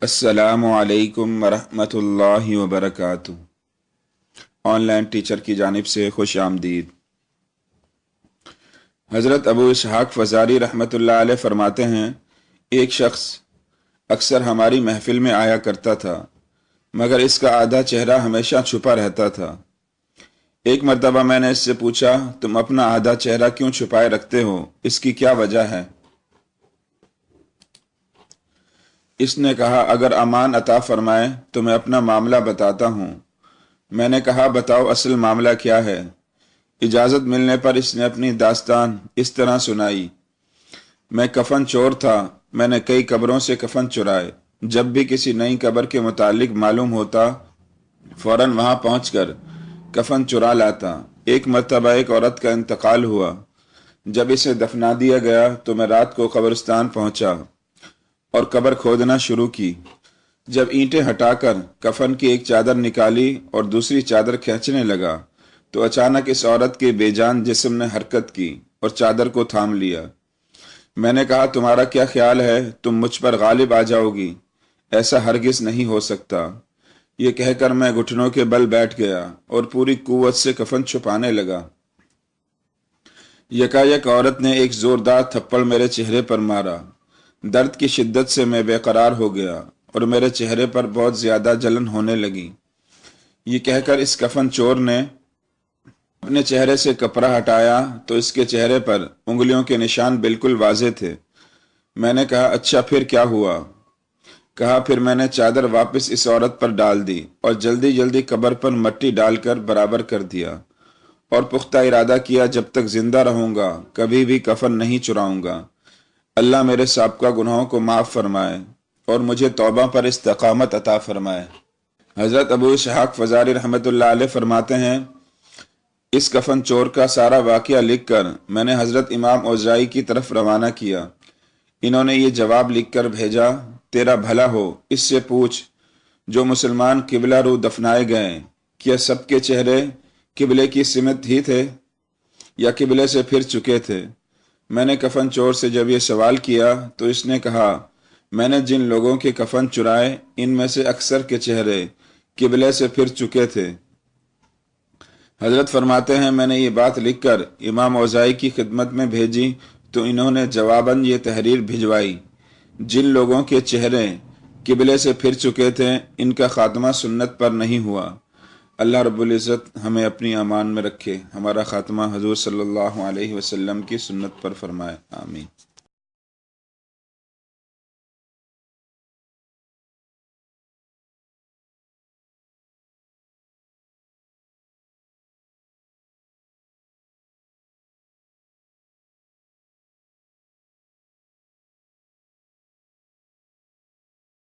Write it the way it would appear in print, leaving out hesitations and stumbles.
अस्सलामु अलैकुम वरहमतुल्लाहि वबरकातुह। ऑन लाइन टीचर की जानिब से खुश आमदीद। हज़रत अबू इसहाक़ फ़ज़ारी रहमतुल्लाह अलैह फरमाते हैं, एक शख्स अक्सर हमारी महफिल में आया करता था, मगर इसका आधा चेहरा हमेशा छुपा रहता था। एक मरतबा मैंने इससे पूछा, तुम अपना आधा चेहरा क्यों छुपाए रखते हो, इसकी क्या वजह है? इसने कहा, अगर अमान अता फरमाए तो मैं अपना मामला बताता हूँ। मैंने कहा, बताओ असल मामला क्या है? इजाज़त मिलने पर इसने अपनी दास्तान इस तरह सुनाई। मैं कफन चोर था, मैंने कई कब्रों से कफन चुराए। जब भी किसी नई कब्र के मुतालिक मालूम होता, फौरन वहां पहुंचकर कफन चुरा लाता। एक मरतबा एक औरत का इंतकाल हुआ। जब इसे दफना दिया गया तो मैं रात को कब्रिस्तान पहुंचा और कब्र खोदना शुरू की। जब ईंटें हटाकर कफन की एक चादर निकाली और दूसरी चादर खींचने लगा तो अचानक इस औरत के बेजान जिस्म ने हरकत की और चादर को थाम लिया। मैंने कहा, तुम्हारा क्या ख्याल है, तुम मुझ पर गालिब आ जाओगी? ऐसा हरगिज नहीं हो सकता। ये कहकर मैं घुटनों के बल बैठ गया और पूरी कुव्वत से कफन छुपाने लगा। यकायक औरत ने एक जोरदार थप्पड़ मेरे चेहरे पर मारा। दर्द की शिद्दत से मैं बेकरार हो गया और मेरे चेहरे पर बहुत ज्यादा जलन होने लगी। ये कहकर इस कफन चोर ने अपने चेहरे से कपड़ा हटाया तो इसके चेहरे पर उंगलियों के निशान बिल्कुल वाज़ेह थे। मैंने कहा, अच्छा फिर क्या हुआ? कहा, फिर मैंने चादर वापस इस औरत पर डाल दी और जल्दी जल्दी कब्र पर मट्टी डालकर बराबर कर दिया और पुख्ता इरादा किया, जब तक जिंदा रहूंगा कभी भी कफन नहीं चुराऊंगा। अल्लाह मेरे साबका गुनाहों को माफ़ फरमाए और मुझे तौबा पर इस्तिकामत अता फरमाए। हज़रत अबू इसहाक़ फ़ज़ारी रहमतुल्लाह अलैह फरमाते हैं, इस कफन चोर का सारा वाक़या लिखकर मैंने हज़रत इमाम औज़ाई की तरफ रवाना किया। इन्होंने ये जवाब लिखकर भेजा, तेरा भला हो, इससे पूछ जो मुसलमान किबला रू दफनाए गए, क्या सबके चेहरे किबले की सिमत ही थे या किबले से फिर चुके थे? मैंने कफन चोर से जब ये सवाल किया तो इसने कहा, मैंने जिन लोगों के कफन चुराए इनमें से अक्सर के चेहरे किबले से फिर चुके थे। हजरत फरमाते हैं, मैंने ये बात लिखकर इमाम औज़ाई की खिदमत में भेजी तो इन्होंने जवाबन ये तहरीर भिजवाई, जिन लोगों के चेहरे किबले से फिर चुके थे इनका खात्मा सुन्नत पर नहीं हुआ। अल्लाह रब्बुल इज़्ज़त हमें अपनी अमान में रखे, हमारा खात्मा हुज़ूर सल्लल्लाहु अलैहि वसल्लम की सुन्नत पर फरमाए। आमीन।